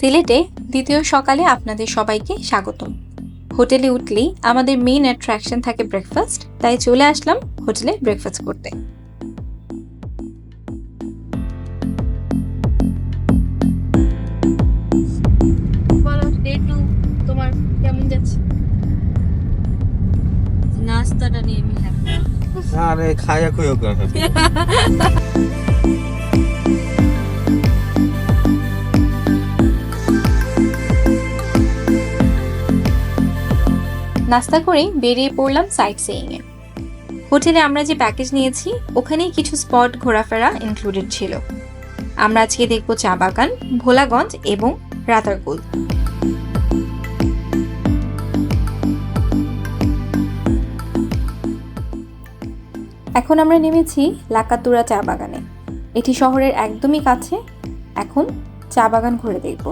সিলেটে দ্বিতীয় সকালে আপনাদের সবাইকে স্বাগতম। হোটেলে উঠলেই আমাদের মেইন অ্যাট্রাকশন থাকে ব্রেকফাস্ট, তাই চলে আসলাম হোটেলে ব্রেকফাস্ট করতে। বলো ডে 2 তোমার কেমন যাচ্ছে? নাস্তাটা নিয়ে আমি হ্যাপি। আরে খায়া কইও কেন? নাস্তা করেই বেরিয়ে পড়লাম সাইট সিইং এ। হোটেলে আমরা যে প্যাকেজ নিয়েছি ওখানেই কিছু স্পট ঘোরাফেরা ইনক্লুডেড ছিল। আমরা আজকে দেখব চা বাগান, ভোলাগঞ্জ এবং রাতারগুল। এখন আমরা নেমেছি লাকাতুরা চা বাগানে। এটি শহরের একদমই কাছে। এখন চা বাগান ঘুরে দেখব।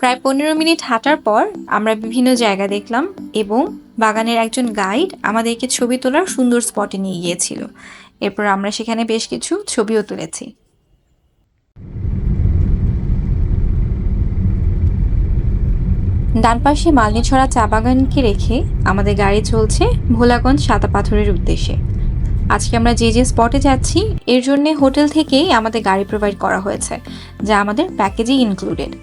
প্রায় 15 মিনিট হাঁটার পর আমরা বিভিন্ন জায়গা দেখলাম এবং বাগানের একজন গাইড আমাদেরকে ছবি তোলার সুন্দর স্পটে নিয়ে গিয়েছিল। এরপর আমরা সেখানে বেশ কিছু ছবিও তুলেছি। ডান পাশে মালনীছড়া চা বাগানকে রেখে আমাদের গাড়ি চলছে ভোলাগঞ্জ সাদা পাথরের উদ্দেশ্যে। আজকে আমরা যে যে স্পটে যাচ্ছি এর জন্য হোটেল থেকেই আমাদের গাড়ি প্রোভাইড করা হয়েছে, যা আমাদের প্যাকেজেই ইনক্লুডেড।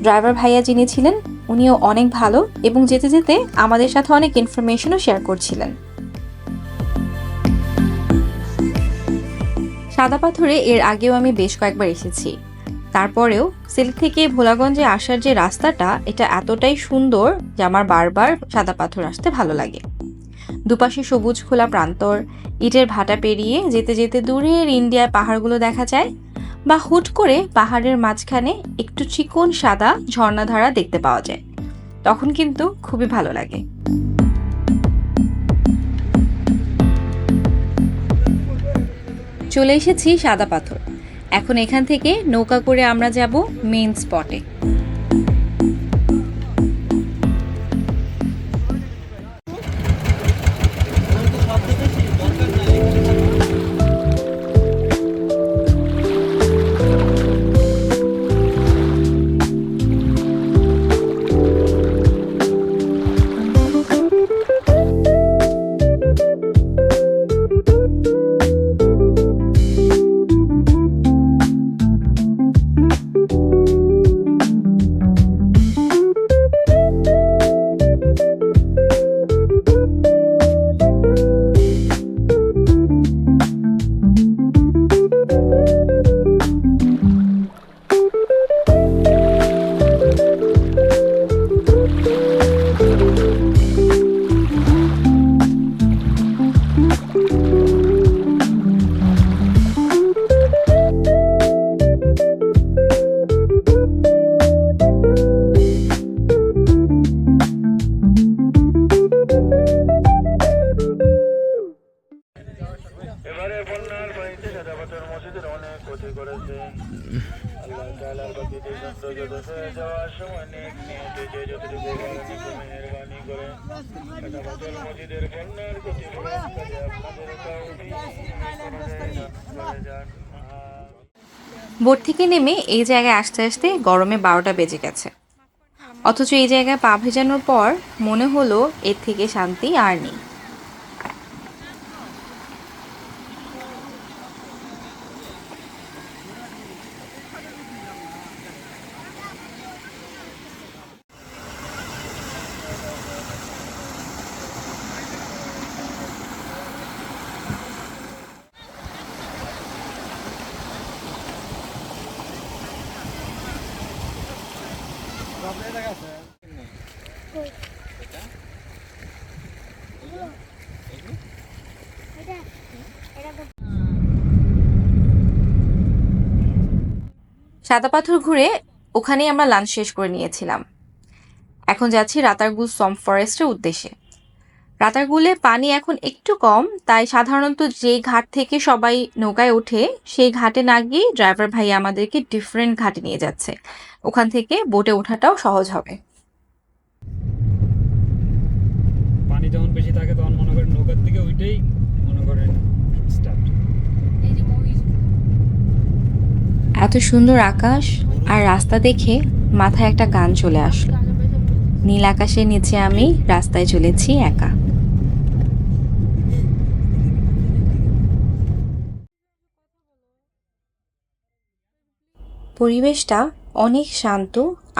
ড্রাইভার ভাইয়া যিনি ছিলেন উনিও অনেক ভালো এবং যেতে যেতে আমাদের সাথে অনেক ইনফরমেশনও শেয়ার করছিলেন। সাদা পাথরে এর আগেও আমি বেশ কয়েকবার এসেছি, তারপরেও সিলেট থেকে ভোলাগঞ্জে আসার যে রাস্তাটা এটা এতটাই সুন্দর যে আমার বারবার সাদা পাথর আসতে ভালো লাগে। দুপাশে সবুজ খোলা প্রান্তর, ইটের ভাটা পেরিয়ে যেতে যেতে দূরের ইন্ডিয়ার পাহাড়গুলো দেখা যায়, বা হুট করে পাহাড়ের মাঝখানে একটু চিকন সাদা ঝর্ণাধারা দেখতে পাওয়া যায়। তখন কিন্তু খুবই ভালো লাগে। চলে এসেছি সাদা পাথর। এখন এখান থেকে নৌকা করে আমরা যাব মেইন স্পটে। এবারে বন্যার পানিতে সাদা পাথর মসজিদের অনেক ক্ষতি করেছে। আল্লাহ তাআলার বাকিতে সৌন্দর্য হয়ে যাওয়ার সময় নেক নিয়তে যে যতটুকু পারেন একটু মেহেরবানি করে সাদা পাথর মসজিদের বন্যার ক্ষতিপূরণ করে আপনাদের তৌফিক করে যান। বোট থেকে নেমে এই জায়গায় আসতে আসতে গরমে 12টা বেজে গেছে, অথচ এই জায়গায় পা ভেজানোর পর মনে হলো এর থেকে শান্তি আর নেই। সাদা পাথর ঘুরে ওখানেই আমরা লাঞ্চ শেষ করে নিয়েছিলাম। এখন যাচ্ছি রাতারগুল সোয়াম্প ফরেস্টের উদ্দেশ্যে। রাতারগুলে পানি এখন একটু কম, তাই সাধারণত যেই ঘাট থেকে সবাই নৌকায় ওঠে সেই ঘাটে না গিয়ে ড্রাইভার ভাই আমাদেরকে ডিফারেন্ট ঘাটে নিয়ে যাচ্ছে। ওখান থেকে বোটে ওঠাটাও সহজ হবে। পানি যখন বেশি থাকে তখন মনে করেন নৌকার দিকে ওইটাই মনে করেন স্টার্ট। এত সুন্দর আকাশ আর রাস্তা দেখে মাথায় একটা গান চলে আসলো। নীল আকাশের নিচে আমি রাস্তায় চলেছি একা। পরিবেশটা অনেক শান্ত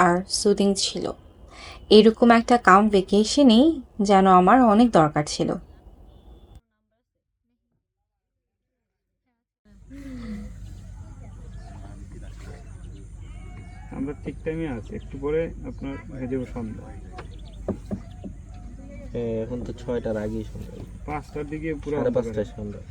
আর সুদিং ছিল। এরকম একটা কাম ভেকেশনই যেন আমার অনেক দরকার ছিল। আমরা ঠিক টাইমে আছি, একটু পরে আপনার হয়ে যাবে সন্ধ্যা। এখন তো 6টার আগেই সন্ধ্যা, 5টার দিকে পুরো 5:30টায় সন্ধ্যা।